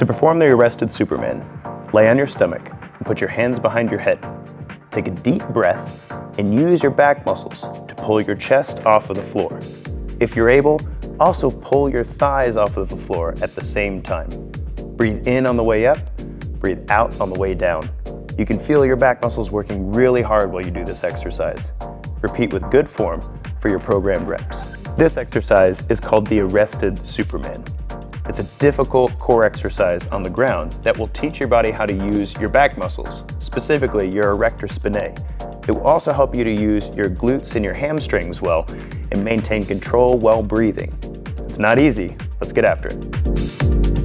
To perform the arrested Superman, lay on your stomach and put your hands behind your head. Take a deep breath and use your back muscles to pull your chest off of the floor. If you're able, also pull your thighs off of the floor at the same time. Breathe in on the way up, breathe out on the way down. You can feel your back muscles working really hard while you do this exercise. Repeat with good form for your programmed reps. This exercise is called the arrested Superman. It's a difficult core exercise on the ground that will teach your body how to use your back muscles, specifically your erector spinae. It will also help you to use your glutes and your hamstrings well and maintain control while breathing. It's not easy. Let's get after it.